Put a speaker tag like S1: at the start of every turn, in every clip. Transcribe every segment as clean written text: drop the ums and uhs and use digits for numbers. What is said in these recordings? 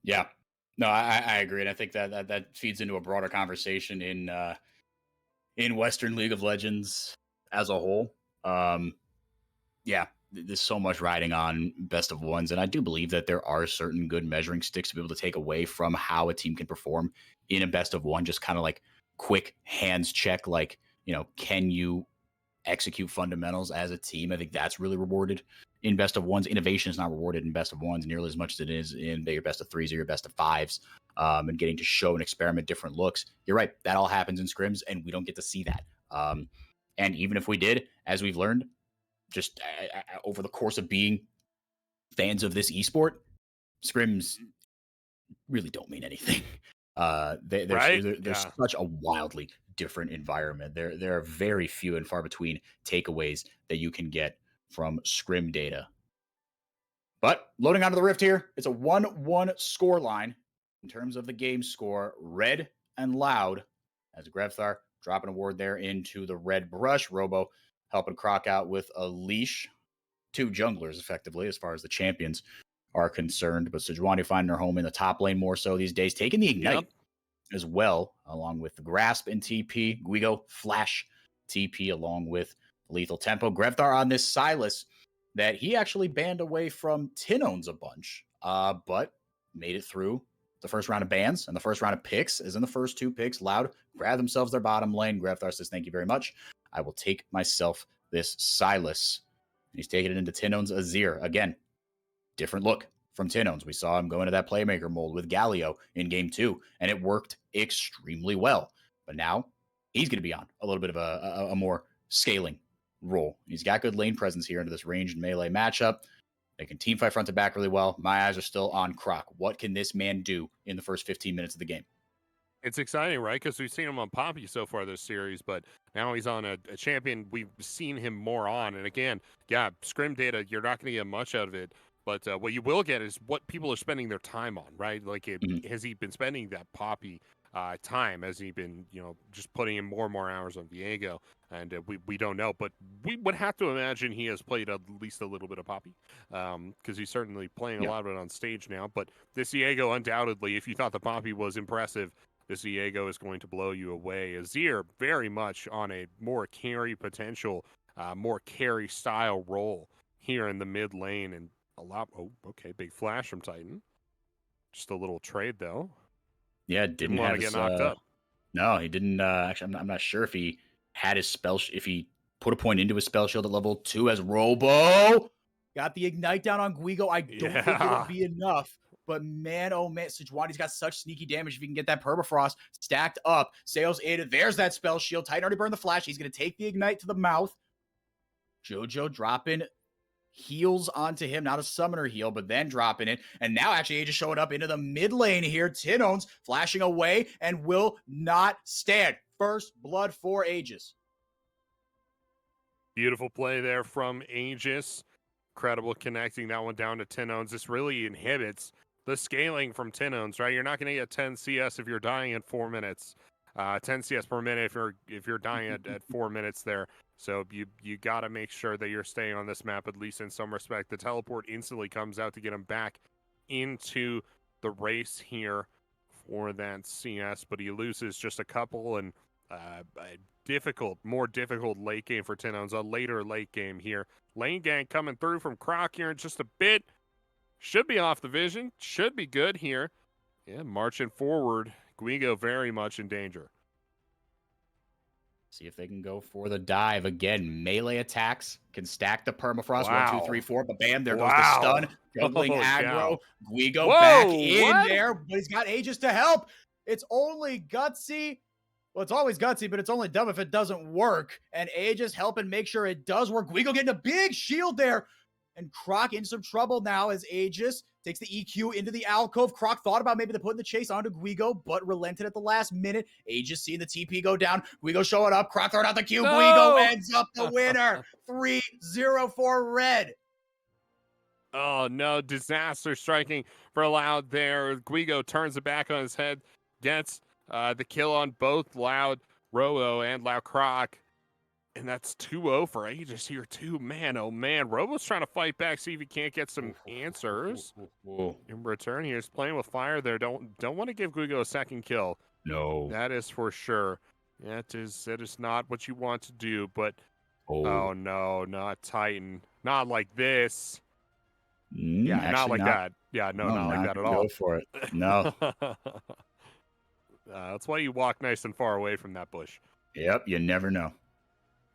S1: Yeah. No, I agree, and I think that feeds into a broader conversation in Western League of Legends as a whole. Um, yeah, there's so much riding on best of ones, and I do believe that there are certain good measuring sticks to be able to take away from how a team can perform in a best of one. Just kind of like quick hands check, like can you execute fundamentals as a team? I think that's really rewarded in best of ones. Innovation is not rewarded in best of ones nearly as much as it is in your best of threes or your best of fives. And getting to show and experiment different looks. You're right. That all happens in scrims, and we don't get to see that. And even if we did, as we've learned, just over the course of being fans of this esport, scrims really don't mean anything.
S2: Right?
S1: There's
S2: Yeah.
S1: such a wildly different environment. There are very few and far between takeaways that you can get from scrim data. But loading onto the Rift here, it's a 1-1 score line in terms of the game score. Red and Loud as Grevthar dropping a ward there into the red brush. Robo helping Croc out with a leash. Two junglers, effectively, as far as the champions are concerned. But Sejuani finding her home in the top lane more so these days, taking the Ignite
S2: Yep.
S1: as well, along with the Grasp and TP. Guigo, Flash, TP, along with Lethal Tempo. Grevthar on this Silas that he actually banned away from Tinones a bunch, but made it through the first round of bans and the first round of picks. Is in the first two picks. Loud grab themselves their bottom lane. Grevthar says, "Thank you very much. I will take myself this Silas." He's taking it into Tinones Azir. Again, different look from Tinones. We saw him go into that playmaker mold with Galio in game 2, and it worked extremely well. But now he's going to be on a little bit of a more scaling role. He's got good lane presence here into this ranged melee matchup. They can team fight front to back really well. My eyes are still on Croc. What can this man do in the first 15 minutes of the game?
S2: It's exciting, right? Because we've seen him on Poppy so far this series, but now he's on a champion we've seen him more on. And again, yeah, scrim data, you're not going to get much out of it. But what you will get is what people are spending their time on, right? Like, has he been spending that Poppy time? Has he been, just putting in more and more hours on Viego? And we don't know, but we would have to imagine he has played at least a little bit of Poppy, because he's certainly playing a lot of it on stage now. But this Viego, undoubtedly, if you thought the Poppy was impressive, this Viego is going to blow you away. Azir very much on a more carry potential, more carry style role here in the mid lane, and a lot. Oh, okay, big flash from Titan. Just a little trade though.
S1: Yeah,
S2: Didn't
S1: didn't
S2: want
S1: have
S2: to get
S1: his.
S2: knocked up.
S1: No, he didn't. Actually, I'm not sure if he had his spell. If he put a point into his spell shield at level 2 as Robo got the ignite down on Guigo. I don't think it'll be enough. But man, oh man, Sejuani's got such sneaky damage if he can get that permafrost stacked up. Sales aided. There's that spell shield. Titan already burned the flash. He's going to take the ignite to the mouth. Jojo dropping heals onto him, not a summoner heal, but then dropping it. And now actually Aegis showing up into the mid lane here. Tinones flashing away and will not stand. First blood for Aegis.
S2: Beautiful play there from Aegis. Incredible connecting that one down to Tinones. This really inhibits the scaling from Tinones, right? You're not going to get 10 CS if you're dying at 4 minutes. 10 CS per minute if you're dying at 4 minutes there. So you got to make sure that you're staying on this map, at least in some respect. The teleport instantly comes out to get him back into the race here for that CS, but he loses just a couple, and a more difficult late game for Tinones, a later late game here. Lane gang coming through from Croc here in just a bit. Should be off the vision. Should be good here. Yeah, marching forward. Guigo very much in danger.
S1: See if they can go for the dive again. Melee attacks can stack the permafrost.
S2: Wow.
S1: 1, 2, 3, 4. But bam, there goes the stun. Juggling aggro.
S2: Cow.
S1: Guigo
S2: Whoa,
S1: back in
S2: what?
S1: there, but he's got Aegis to help. It's only gutsy. Well, it's always gutsy, but it's only dumb if it doesn't work. And Aegis helping make sure it does work. Guigo getting a big shield there. And Croc in some trouble now as Aegis takes the EQ into the alcove. Croc thought about maybe putting the chase onto Guigo, but relented at the last minute. Aegis seeing the TP go down. Guigo showing up. Croc throwing out the Q. No! Guigo ends up the winner. 3-0 for Red.
S2: Oh, no. Disaster striking for Loud there. Guigo turns it back on his head. Gets the kill on both Loud Robo and Loud Croc. And that's 2-0 for Aegis here too. Man, oh man. Robo's trying to fight back, see if he can't get some answers. In return, he's playing with fire there. Don't want to give Guigo a second kill.
S1: No.
S2: That is for sure. That is not what you want to do, but oh no, not Titan. Not like this. Yeah, not like that. Yeah, no, not like that at all.
S1: Go for it. No.
S2: That's why you walk nice and far away from that bush.
S1: Yep, you never know.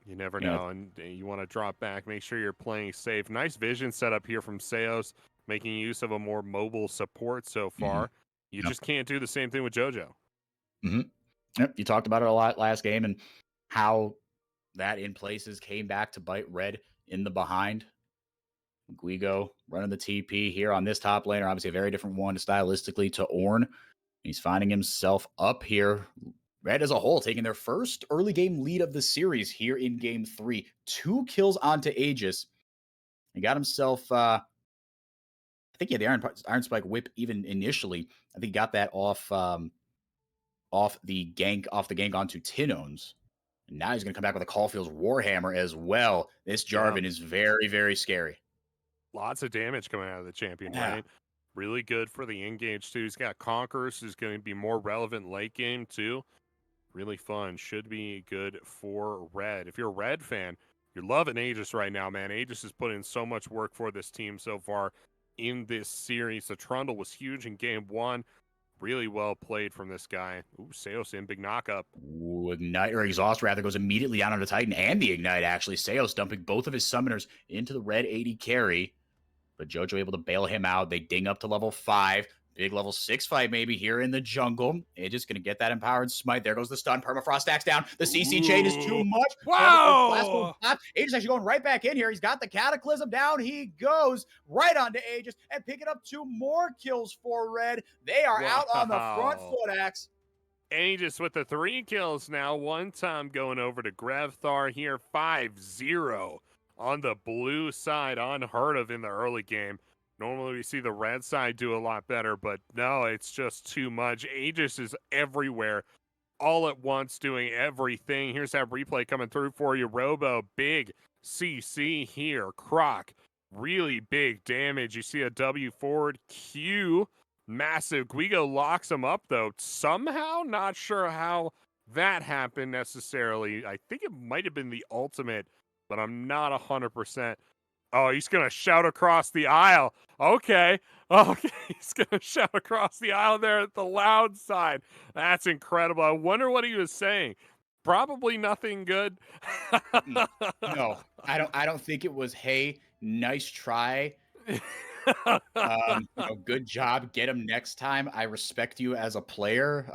S2: You never know, and you want to drop back. Make sure you're playing safe. Nice vision set up here from Seos, making use of a more mobile support so far. You just can't do the same thing with JoJo.
S1: Yep, you talked about it a lot last game and how that in places came back to bite Red in the behind. Guigo running the TP here on this top laner, obviously a very different one stylistically to Ornn. He's finding himself up here. Red as a whole taking their first early game lead of the series here in game 3. 2 kills onto Aegis. He got himself, I think he had the Iron Spike whip even initially. I think he got that off the gank onto Tinones. And now he's going to come back with a Caulfield's Warhammer as well. This Jarvan is very, very scary.
S2: Lots of damage coming out of the champion, right? Really good for the engage too. He's got Conquerors, who's going to be more relevant late game too. Really fun. Should be good for Red. If you're a Red fan, you're loving Aegis right now, man. Aegis has put in so much work for this team so far in this series. The Trundle was huge in game 1. Really well played from this guy. Ooh, Seos in, big knockup.
S1: Ooh, Ignite, or Exhaust rather, goes immediately down onto Titan and the Ignite, actually. Seos dumping both of his summoners into the Red 80 carry. But JoJo able to bail him out. They ding up to level 5. Big level 6 fight maybe here in the jungle. Aegis going to get that empowered smite. There goes the stun. Permafrost stacks down. The CC chain is too much.
S2: Wow!
S1: Aegis actually going right back in here. He's got the Cataclysm down. He goes right onto Aegis and picking up 2 more kills for Red. They are out on the front foot, Axe.
S2: Aegis with the 3 kills now. One time going over to Grevthar here. 5-0 on the blue side. Unheard of in the early game. Normally we see the red side do a lot better, but no, it's just too much. Aegis is everywhere, all at once, doing everything. Here's that replay coming through for you. Robo, big CC here. Croc, really big damage. You see a W forward. Q, massive. Guigo locks him up, though. Somehow, not sure how that happened necessarily. I think it might have been the ultimate, but I'm not 100%. Oh, he's going to shout across the aisle. Okay, he's going to shout across the aisle there at the loud side. That's incredible. I wonder what he was saying. Probably nothing good.
S1: No, I don't think it was, hey, nice try. Good job. Get him next time. I respect you as a player.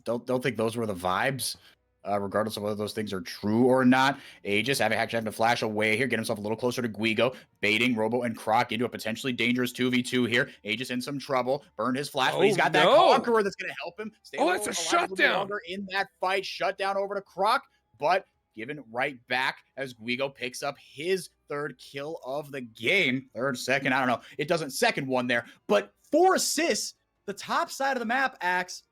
S1: Don't think those were the vibes. Regardless of whether those things are true or not. Aegis having to flash away here, get himself a little closer to Guigo, baiting Robo and Croc into a potentially dangerous 2v2 here. Aegis in some trouble, burned his flash, but he's got that Conqueror that's going to help him stay
S2: it's a shutdown
S1: in that fight. Shutdown over to Croc, but given right back as Guigo picks up his 3rd kill of the game. 3rd, 2nd, I don't know. It doesn't second one there, but 4 assists. The top side of the map, Axe.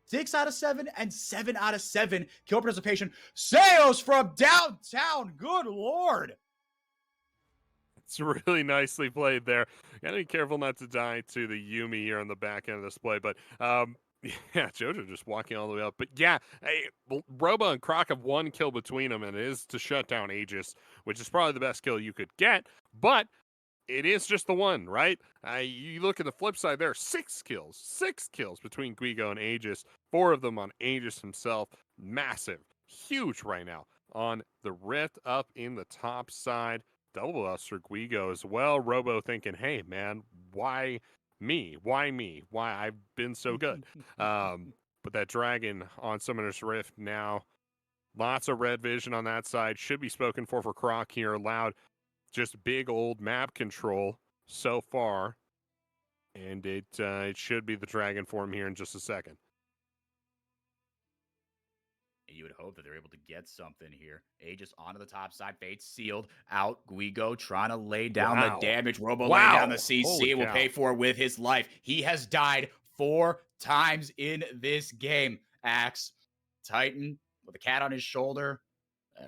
S1: 6 out of 7 and 7 out of 7 kill participation. Seos from downtown. Good Lord.
S2: It's really nicely played there. Gotta be careful not to die to the Yuumi here on the back end of this play. But yeah, JoJo just walking all the way up. But yeah, Robo and Croc have 1 kill between them, and it is to shut down Aegis, which is probably the best kill you could get. But it is just the one, right? You look at the flip side, there are 6 kills. 6 kills between Guigo and Aegis. 4 of them on Aegis himself. Massive. Huge right now on the Rift up in the top side. Double buster Guigo as well. Robo thinking, hey, man, why me? Why me? Why? I've been so good. But that dragon on Summoner's Rift now. Lots of red vision on that side. Should be spoken for Croc here loud. Just big old map control so far. And it should be the dragon form here in just a second.
S1: You would hope that they're able to get something here. Aegis onto the top side. Fate sealed out. Guigo trying to lay down the damage. Robo laying down the CC. Will pay for it with his life. He has died 4 times in this game. Axe. Titan with a cat on his shoulder.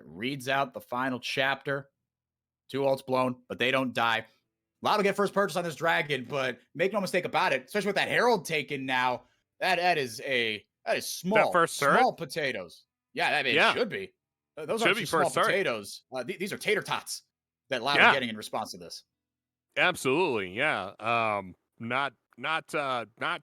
S1: reads out the final chapter. 2 ults blown, but they don't die. Loud will get first purchase on this dragon, but make no mistake about it, especially with that Herald taken now, that is
S2: That
S1: small,
S2: first turret?
S1: small potatoes. Yeah, I mean, it
S2: Yeah.
S1: should be. Those
S2: Should
S1: aren't
S2: be
S1: just small
S2: first turret.
S1: potatoes. These are tater tots that Loud are
S2: Yeah.
S1: getting in response to this.
S2: Absolutely, yeah. Not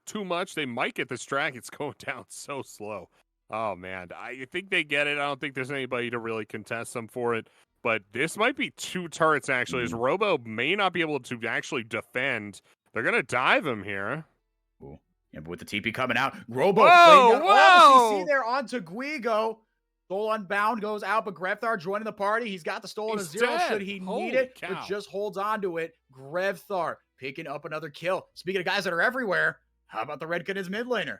S2: too much. They might get this drag. It's going down so slow. Oh man, I think they get it. I don't think there's anybody to really contest them for it. But this might be 2 turrets actually. As Robo may not be able to actually defend. They're gonna dive him here.
S1: Ooh. Yeah, but with the TP coming out, Robo laying down all the CC there onto Guigo. Soul Unbound goes out, but Grevthar joining the party. He's got the stolen
S2: He's
S1: a 0
S2: dead.
S1: should he
S2: Holy
S1: need it,
S2: cow.
S1: but just holds on to it. Grevthar picking up another kill. Speaking of guys that are everywhere, how about the Red Canids mid laner?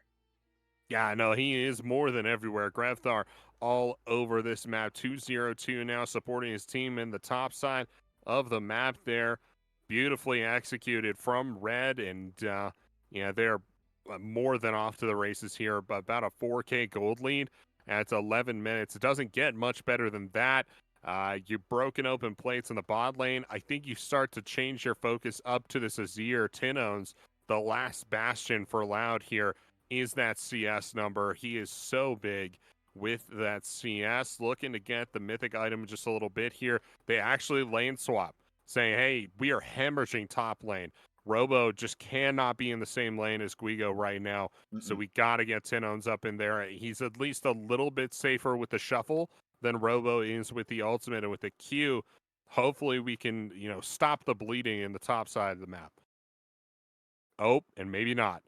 S2: Yeah, no, he is more than everywhere. Grevthar all over this map. 2-0-2 now, supporting his team in the top side of the map there. Beautifully executed from Red, and yeah, they're more than off to the races here. About a 4K gold lead at 11 minutes. It doesn't get much better than that. You've broken open plates in the bot lane. I think you start to change your focus up to this Azir Tinones, the last bastion for Loud here. Is that CS number. He is so big with that CS. Looking to get the mythic item just a little bit here. They actually lane swap, saying, hey, we are hemorrhaging top lane. Robo just cannot be in the same lane as Guigo right now. So we got to get Tinones up in there. He's at least a little bit safer with the shuffle than Robo is with the ultimate and with the Q. Hopefully we can, stop the bleeding in the top side of the map. Oh, and maybe not.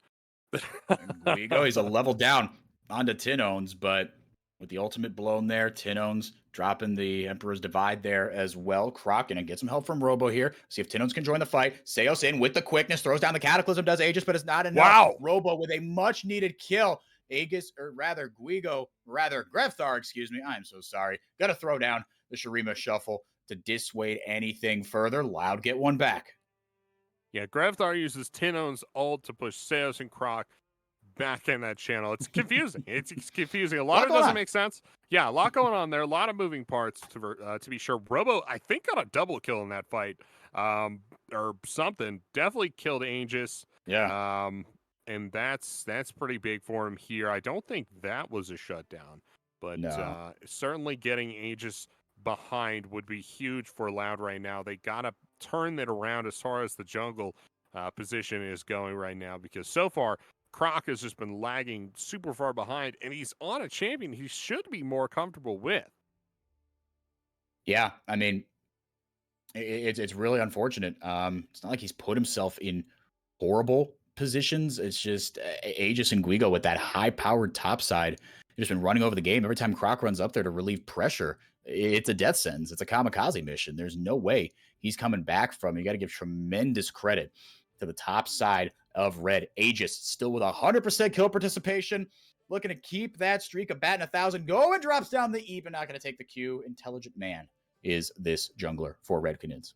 S1: Guigo, he's a level down onto Tinones, but with the ultimate blown there, Tinones dropping the Emperor's Divide there as well. Croc gonna get some help from Robo here. See if Tinones can join the fight. Seos in with the quickness, throws down the Cataclysm, does Aegis, but it's not enough.
S2: Wow.
S1: Robo with a much needed kill. Aegis, or rather Grevthar, excuse me. I'm so sorry. Gotta throw down the Shurima Shuffle to dissuade anything further. Loud get one back.
S2: Yeah, Grevthar uses Tinone's ult to push Seos and Croc back in that channel. It's confusing. it's confusing. A lot of it doesn't make sense. Yeah, a lot going on there. A lot of moving parts to be sure. Robo, I think, got a double kill in that fight, or something. Definitely killed Aegis.
S1: Yeah.
S2: And that's pretty big for him here. I don't think that was a shutdown, but
S1: no.
S2: Certainly getting Aegis behind would be huge for Loud right now. They gotta turn that around as far as the jungle position is going right now, because so far Croc has just been lagging super far behind, and he's on a champion he should be more comfortable with.
S1: Yeah, I mean, it's really unfortunate. It's not like he's put himself in horrible positions. It's just Aegis and Guigo with that high-powered top side. They've just been running over the game. Every time Croc runs up there to relieve pressure, it's a death sentence. It's a kamikaze mission. There's no way he's coming back from it. You got to give tremendous credit to the top side of Red. Aegis still with 100% kill participation, looking to keep that streak of batting 1,000 going. Drops down the E, but not going to take the Q. Intelligent man is this jungler for Red Canids.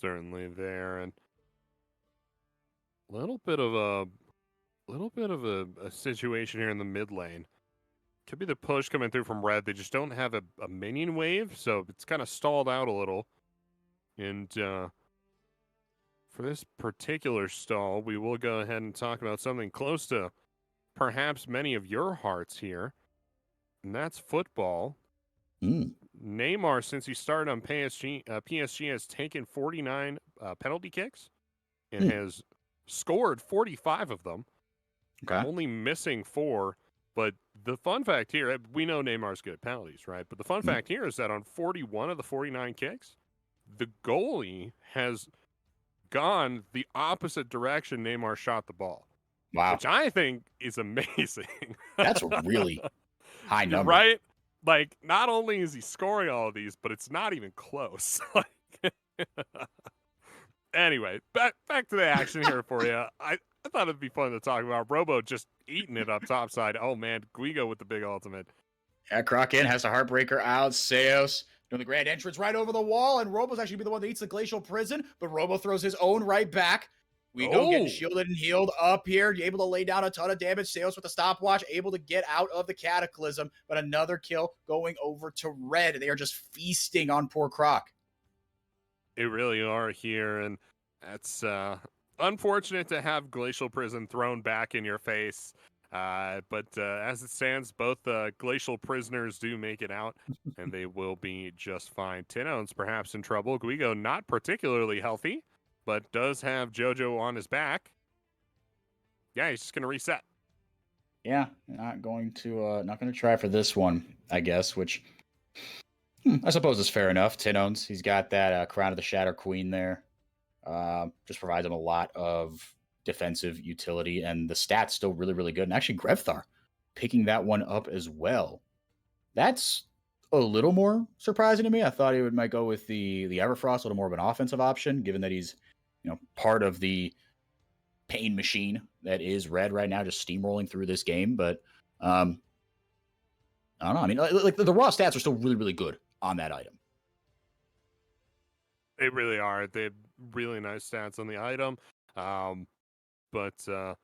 S2: Certainly there, and a little bit of a situation here in the mid lane. Could be the push coming through from Red. They just don't have a minion wave, so it's kind of stalled out a little. And for this particular stall, we will go ahead and talk about something close to perhaps many of your hearts here, and that's football. Neymar, since he started on PSG, has taken 49 penalty kicks and has scored 45 of them.
S1: Okay.
S2: Only missing 4. But the fun fact here, we know Neymar's good at penalties, right? But the fun fact here is that on 41 of the 49 kicks, the goalie has gone the opposite direction Neymar shot the ball.
S1: Wow.
S2: Which I think is amazing.
S1: That's a really high number.
S2: Right? Like, not only is he scoring all of these, but it's not even close. Anyway, back to the action here for you. I thought it'd be fun to talk about. Robo just eating it up top side. Oh, man, Guigo with the big ultimate.
S1: Yeah, Croc in, has the Heartbreaker out. Seos doing the grand entrance right over the wall, and Robo's actually be the one that eats the Glacial Prison, but Robo throws his own right back. Guigo getting
S2: Oh,
S1: shielded and healed up here, able to lay down a ton of damage. Sales with the stopwatch, able to get out of the Cataclysm, but another kill going over to Red. They are just feasting on poor Croc.
S2: they really are here, and that's unfortunate to have Glacial Prison thrown back in your face. But as it stands, both Glacial Prisoners do make it out, and they will be just fine. Tinone's perhaps in trouble. Guigo not particularly healthy, but does have JoJo on his back. Yeah, he's just going to reset.
S1: Yeah, not going to try for this one, I guess, which I suppose is fair enough. Tinone's, he's got that Crown of the Shatter Queen there. Just provides him a lot of defensive utility, and the stats still really, really good. And actually, Grevthar picking that one up as well. That's a little more surprising to me. I thought he might go with the Everfrost, a little more of an offensive option, given that he's part of the pain machine that is Red right now, just steamrolling through this game. But I don't know. I mean, like the raw stats are still really, really good on that item.
S2: They really are. They have really nice stats on the item. But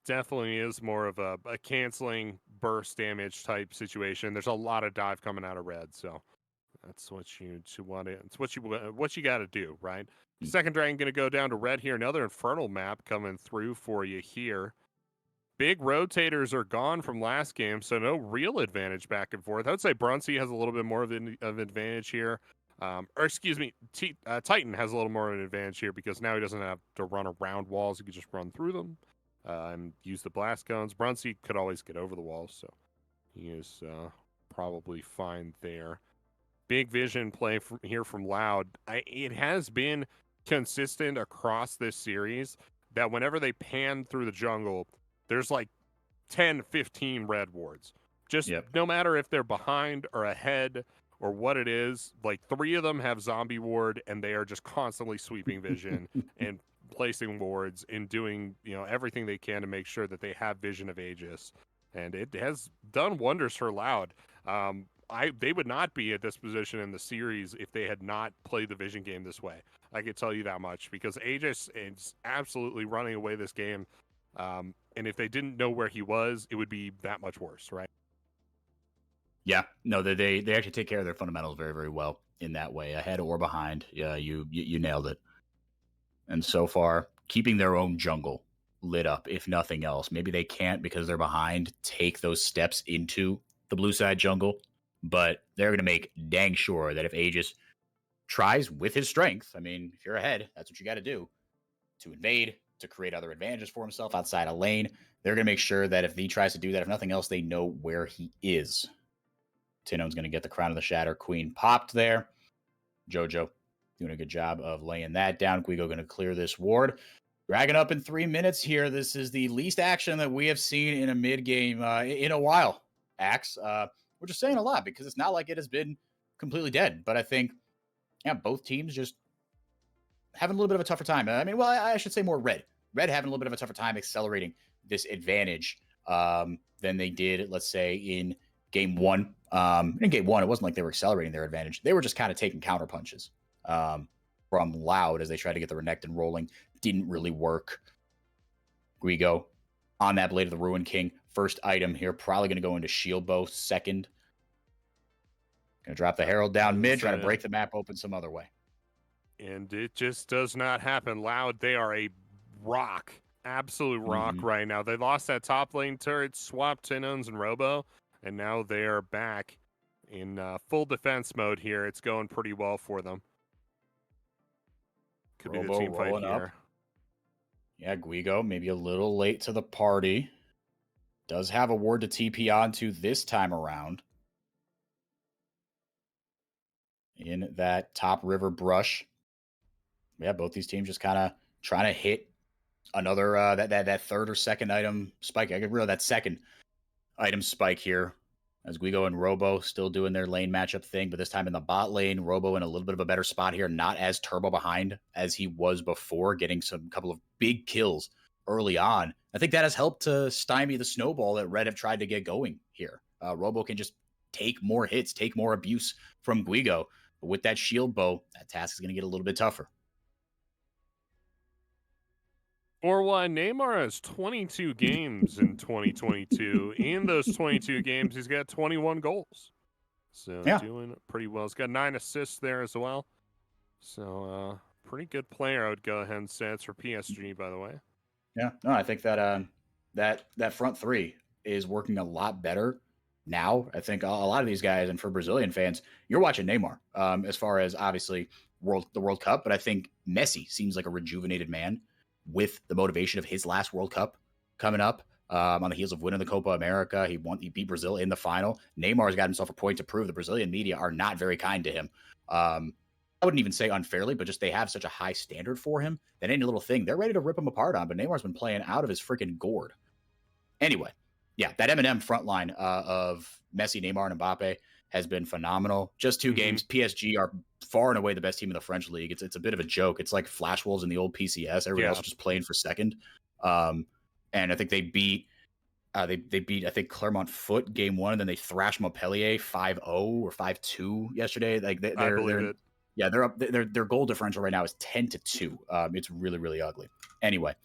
S2: definitely is more of a canceling burst damage type situation. There's a lot of dive coming out of Red, so that's what you want to. It's what you got to do, right? Second dragon going to go down to Red here. Another Infernal map coming through for you here. Big rotators are gone from last game, so no real advantage back and forth. I would say Brunsey has a little bit more of an advantage here. Or excuse me, Titan has a little more of an advantage here because now he doesn't have to run around walls. He can just run through them and use the blast cones. Brunsey could always get over the walls, so he is probably fine there. Big vision play here from Loud. It has been consistent across this series that whenever they pan through the jungle, there's like 10, 15 red wards. Just no matter if they're behind or ahead or what it is, like 3 of them have zombie ward and they are just constantly sweeping vision and placing wards and doing, everything they can to make sure that they have vision of Aegis. And it has done wonders for Loud. They would not be at this position in the series if they had not played the vision game this way. I could tell you that much because Aegis is absolutely running away this game. And if they didn't know where he was, it would be that much worse, right?
S1: Yeah, no, they actually take care of their fundamentals very, very well in that way, ahead or behind. Yeah, you nailed it. And so far, keeping their own jungle lit up, if nothing else. Maybe they can't because they're behind take those steps into the blue side jungle, but they're going to make dang sure that if Aegis tries with his strength, I mean, if you're ahead, that's what you got to do to invade, to create other advantages for himself outside a lane. They're going to make sure that if he tries to do that, if nothing else, they know where he is. Tinone's going to get the Crown of the Shatter Queen popped there. JoJo doing a good job of laying that down. Guigo going to clear this ward. Dragging up in 3 minutes here. This is the least action that we have seen in a mid game in a while. Axe, we're just saying a lot because it's not like it has been completely dead. But I think, both teams just having a little bit of a tougher time. I mean, well, I should say more Red. Red having a little bit of a tougher time accelerating this advantage than they did, let's say, in game one. In game one, it wasn't like they were accelerating their advantage. They were just kind of taking counter punches from Loud as they tried to get the Renekton rolling. Didn't really work. Guigo on that Blade of the Ruin King. First item here, probably going to go into Shield Bow second. Going to drop the Herald down mid, try to break the map open some other way.
S2: And it just does not happen. Loud, they are a rock, absolute rock right now. They lost that top lane turret, swapped Tinones and Robo, and now they're back in full defense mode here. It's going pretty well for them. Could
S1: Robo
S2: be the team fight here.
S1: Up. Yeah, Guigo, maybe a little late to the party. Does have a ward to TP onto this time around. In that top river brush. Yeah, both these teams just kind of trying to hit another that third or second item spike. I get rid of that second item spike here as Guigo and Robo still doing their lane matchup thing, but this time in the bot lane, Robo in a little bit of a better spot here, not as turbo behind as he was before, getting some couple of big kills early on. I think that has helped to stymie the snowball that Red have tried to get going here. Robo can just take more hits, take more abuse from Guigo. But with that shield bow, that task is going to get a little bit tougher.
S2: Or why Neymar has 22 games in 2022. In those 22 games, he's got 21 goals. So
S1: Yeah.
S2: doing pretty well. He's got 9 assists there as well. So pretty good player, I would go ahead and say. It's for PSG, by the way.
S1: Yeah. No, I think that that front three is working a lot better now. I think a lot of these guys, and for Brazilian fans, you're watching Neymar as far as obviously the World Cup, but I think Messi seems like a rejuvenated man with the motivation of his last World Cup coming up. On the heels of winning the Copa America, he beat Brazil in the final. Neymar's got himself a point to prove. The Brazilian media are not very kind to him. I wouldn't even say unfairly, but just they have such a high standard for him that any little thing they're ready to rip him apart on. But Neymar's been playing out of his freaking gourd. Anyway, yeah, that Eminem front line of Messi, Neymar, and Mbappe has been phenomenal. Just 2 games. PSG are far and away the best team in the French league. It's a bit of a joke. It's like Flash Wolves in the old PCS. Everybody else just playing for second. And I think they beat I think Clermont Foot game 1, and then they thrashed Montpellier 5-0 or 5-2 yesterday. Like they're yeah, they're up. Their goal differential right now is 10-2. It's really, really ugly. Anyway,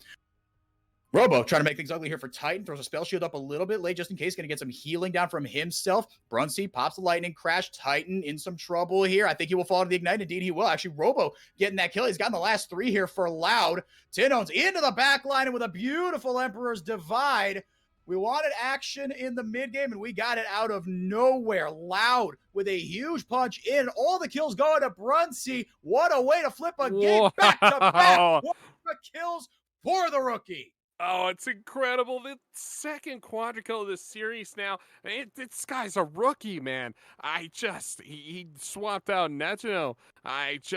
S1: Robo trying to make things ugly here for Titan. Throws a spell shield up a little bit late just in case. Going to get some healing down from himself. Brunsey pops the lightning crash. Titan in some trouble here. I think he will fall to the ignite. Indeed, he will. Actually, Robo getting that kill. He's gotten the last 3 here for Loud. Tinones into the back line and with a beautiful Emperor's Divide. We wanted action in the mid game, and we got it out of nowhere. Loud with a huge punch in. All the kills going to Brunsey. What a way to flip a game back to back. What kills for the rookie.
S2: Oh, it's incredible. The second quadrikill of this series now. This guy's a rookie, man. He swapped out Neto. It's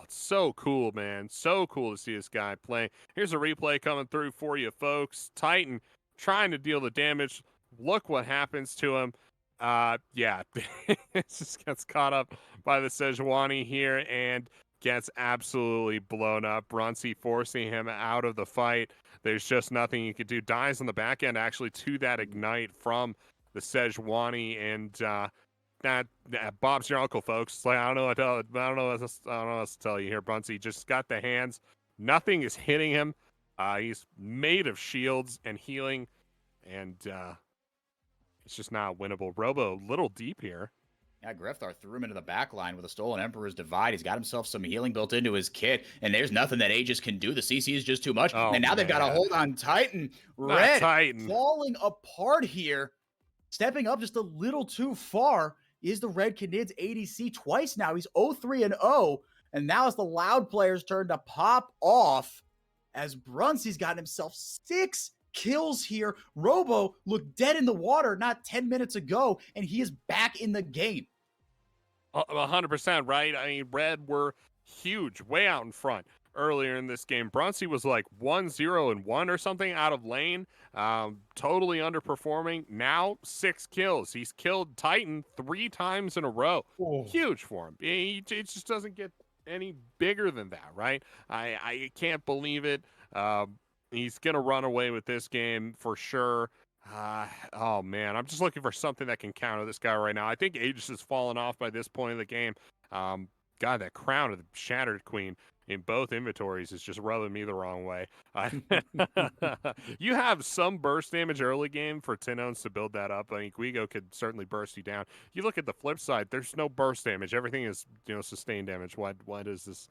S2: so cool, man. So cool to see this guy play. Here's a replay coming through for you, folks. Titan trying to deal the damage. Look what happens to him. It just gets caught up by the Sejuani here and gets absolutely blown up. Brunsey forcing him out of the fight. There's just nothing you could do. Dies on the back end actually to that ignite from the Sejuani, and that Bob's your uncle, folks. Like, I don't know what else to tell you here. Brunsey just got the hands. Nothing is hitting him. He's made of shields and healing, and it's just not winnable. Robo a little deep here.
S1: Yeah, Grefthar threw him into the back line with a stolen Emperor's Divide. He's got himself some healing built into his kit, and there's nothing that Aegis can do. The CC is just too much. And now they've got a hold on Titan. Red falling apart here. Stepping up just a little too far is the Red Canids ADC twice now. He's 0-3-0, and now it's the Loud players' turn to pop off as Brunsey's got himself 6 kills here. Robo looked dead in the water not 10 minutes ago, and he is back in the game.
S2: 100%, right? I mean, Red were huge, way out in front earlier in this game. Brunsey was like 1-0-1 or something out of lane, totally underperforming. Now 6 kills. He's killed Titan 3 times in a row. Oh. Huge for him. It just doesn't get any bigger than that, right? I can't believe it. He's going to run away with this game for sure. Oh, man. I'm just looking for something that can counter this guy right now. I think Aegis has fallen off by this point in the game. God, that crown of the Shattered Queen in both inventories is just rubbing me the wrong way. You have some burst damage early game for Tinones to build that up. I mean, Guigo could certainly burst you down. You look at the flip side, there's no burst damage. Everything is, sustained damage. Why does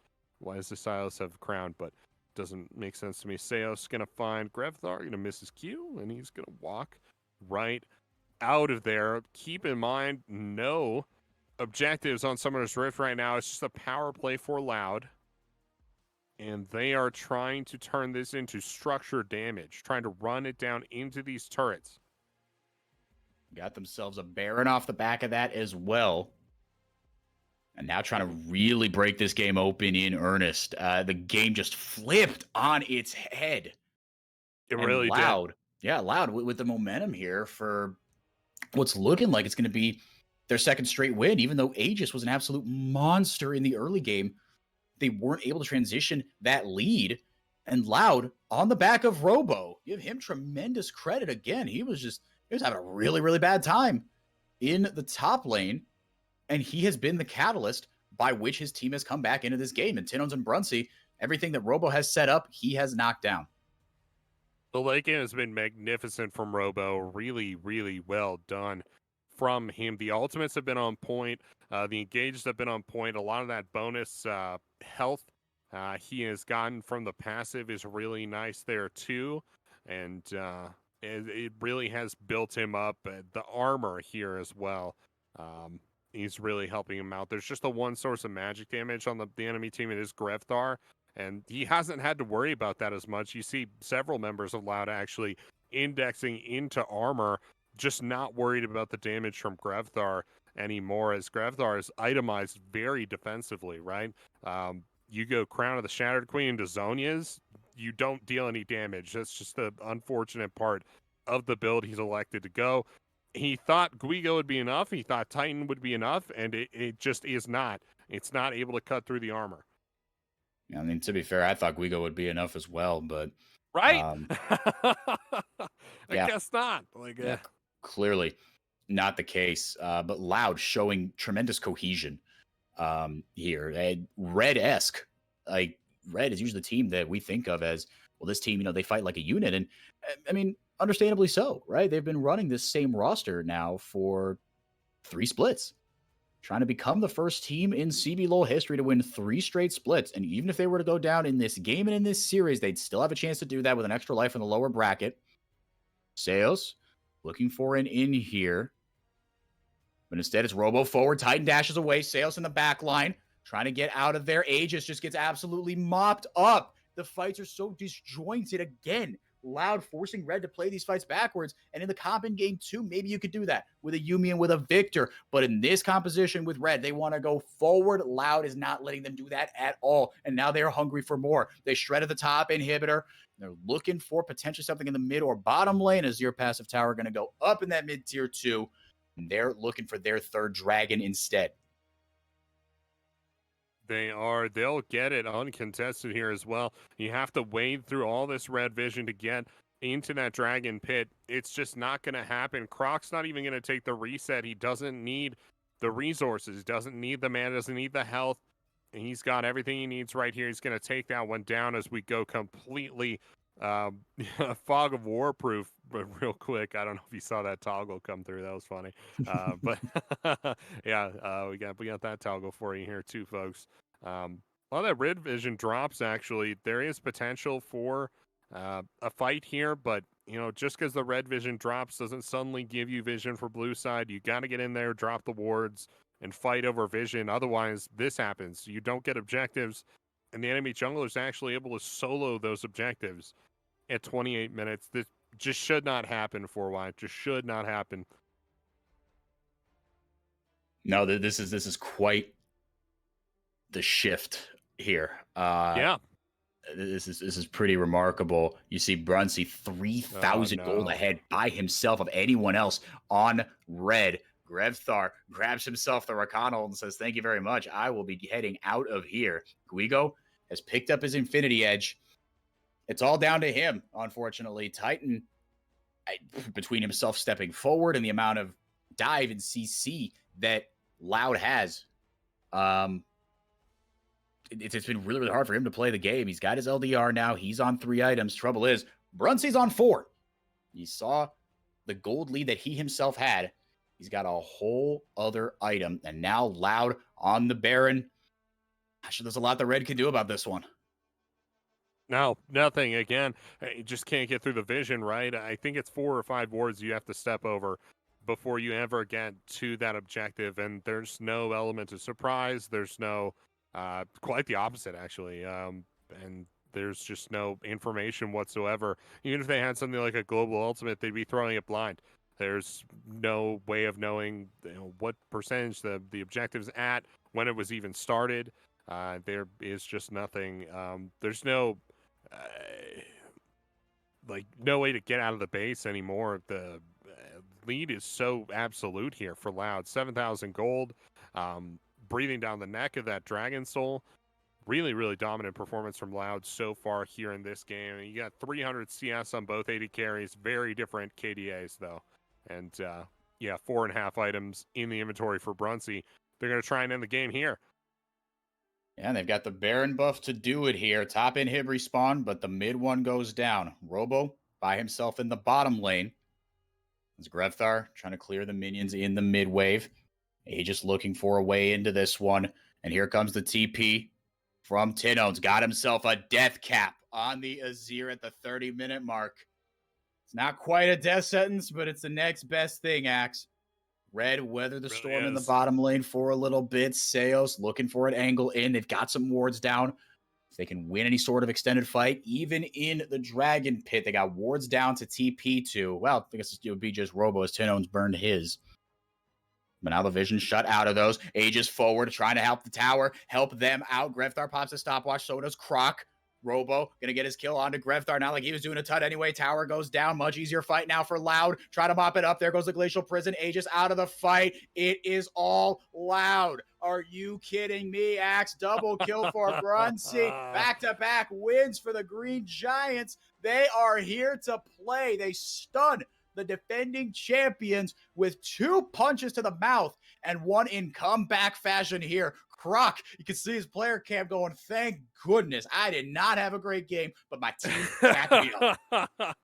S2: Silas have crown? But doesn't make sense to me. Seos gonna find Grefthar, gonna miss his Q, and he's gonna walk right out of there. Keep in mind, no objectives on Summoner's Rift right now. It's just a power play for Loud, and they are trying to turn this into structure damage, trying to run it down into these turrets.
S1: Got themselves a Baron off the back of that as well. And now trying to really break this game open in earnest. The game just flipped on its head.
S2: It really
S1: Loud.
S2: did.
S1: Yeah, Loud with the momentum here for what's looking like it's going to be their second straight win. Even though Aegis was an absolute monster in the early game, they weren't able to transition that lead. And Loud on the back of Robo. Give him tremendous credit again. He was having a really, really bad time in the top lane. And he has been the catalyst by which his team has come back into this game. And Tinones and Brunsey, Everything that Robo has set up, he has knocked down.
S2: The late game has been magnificent from Robo. Really, really well done from him. The ultimates have been on point. The engages have been on point. A lot of that bonus health he has gotten from the passive is really nice there too. And it really has built him up. The armor here as well. He's really helping him out. There's just the one source of magic damage on the enemy team. It is Grevthar. And he hasn't had to worry about that as much. You see several members of Loud actually indexing into armor, just not worried about the damage from Grevthar anymore, as Grevthar is itemized very defensively, right? You go Crown of the Shattered Queen into Zonia's, you don't deal any damage. That's just the unfortunate part of the build he's elected to go. He thought Guigo would be enough. He thought Titan would be enough, and it just is not. It's not able to cut through the armor.
S1: I mean, to be fair, I thought Guigo would be enough as well, but
S2: right? I
S1: yeah,
S2: guess not. Like,
S1: yeah, clearly not the case. But Loud showing tremendous cohesion here. Red-esque, like Red is usually the team that we think of as, well, this team, they fight like a unit, and I mean, understandably so, right? They've been running this same roster now for 3 splits, trying to become the first team in CBLOL history to win 3 straight splits. And even if they were to go down in this game and in this series, they'd still have a chance to do that with an extra life in the lower bracket. Seos looking for an in here. But instead, it's Robo forward. Titan dashes away. Seos in the back line, trying to get out of there. Aegis just gets absolutely mopped up. The fights are so disjointed again. Loud forcing Red to play these fights backwards. And in the comp in game 2, maybe you could do that with a Yuumi and with a Victor. But in this composition with Red, they want to go forward. Loud is not letting them do that at all. And now they're hungry for more. They shredded the top inhibitor. They're looking for potentially something in the mid or bottom lane. As your passive tower going to go up in that mid tier 2. And they're looking for their 3rd dragon instead.
S2: They are. They'll get it uncontested here as well. You have to wade through all this red vision to get into that dragon pit. It's just not going to happen. Croc's not even going to take the reset. He doesn't need the resources, doesn't need the mana, doesn't need the health. And he's got everything he needs right here. He's going to take that one down as we go completely fog of war proof. But real quick, I don't know if you saw that toggle come through. That was funny. But yeah, we got that toggle for you here too, folks. A lot of that red vision drops, actually. There is potential for a fight here, but just because the red vision drops doesn't suddenly give you vision for blue side. You got to get in there, drop the wards, and fight over vision. Otherwise, this happens. You don't get objectives, and the enemy jungler is actually able to solo those objectives at 28 minutes. This just should not happen for a while. Just should not happen.
S1: No, this is quite the shift here.
S2: Yeah.
S1: This is pretty remarkable. You see Brunsey 3,000 gold ahead by himself of anyone else on Red. Grevthar grabs himself the Rakanal and says, "Thank you very much. I will be heading out of here." Guigo has picked up his Infinity Edge. It's all down to him, unfortunately. Titan, between himself stepping forward and the amount of dive and CC that Loud has, it's been really, really hard for him to play the game. He's got his LDR now. He's on 3 items. Trouble is, Brunsey's on 4. You saw the gold lead that he himself had. He's got a whole other item. And now Loud on the Baron. Actually, there's a lot that Red can do about this one.
S2: No, nothing. Again, you just can't get through the vision, right? I think it's 4 or 5 wards you have to step over before you ever get to that objective. And there's no element of surprise. There's no, quite the opposite, actually. And there's just no information whatsoever. Even if they had something like a global ultimate, they'd be throwing it blind. There's no way of knowing what percentage the objective's at, when it was even started. There is just nothing. There's no no way to get out of the base anymore. The lead is so absolute here for Loud. 7,000 gold, breathing down the neck of that Dragon Soul. Really, really dominant performance from Loud so far here in this game. You got 300 CS on both AD carries. Very different KDAs, though. And, yeah, 4.5 items in the inventory for Brunsey. They're going to try and end the game here.
S1: Yeah, they've got the Baron buff to do it here. Top inhib respawn, but the mid one goes down. Robo by himself in the bottom lane. It's Grevthar trying to clear the minions in the mid wave. Aegis looking for a way into this one. And here comes the TP from Tinones. Got himself a death cap on the Azir at the 30-minute mark. It's not quite a death sentence, but it's the next best thing, Axe. Red weather the storm in the bottom lane for a little bit. Seos looking for an angle in. They've got some wards down. If they can win any sort of extended fight, even in the Dragon Pit, they got wards down to TP to. Well, I guess it would be just Robo as Tinones burned his. But now the vision shut out of those. Aegis forward, trying to help the tower, help them out. Grevthar pops a stopwatch, so does Croc. Robo gonna get his kill onto Grevthar, not like he was doing a ton anyway. Tower goes down, much easier fight now for Loud. Try to mop it up. There goes the Glacial Prison. Aegis out of the fight. It is all Loud. Are you kidding me? Axe double kill for Gruncy. Back-to-back wins for the Green Giants. They are here to play. They stun the defending champions with 2 punches to the mouth and 1 in comeback fashion here. Croc, you can see his player cam going, thank goodness I did not have a great game, but my team backed me up.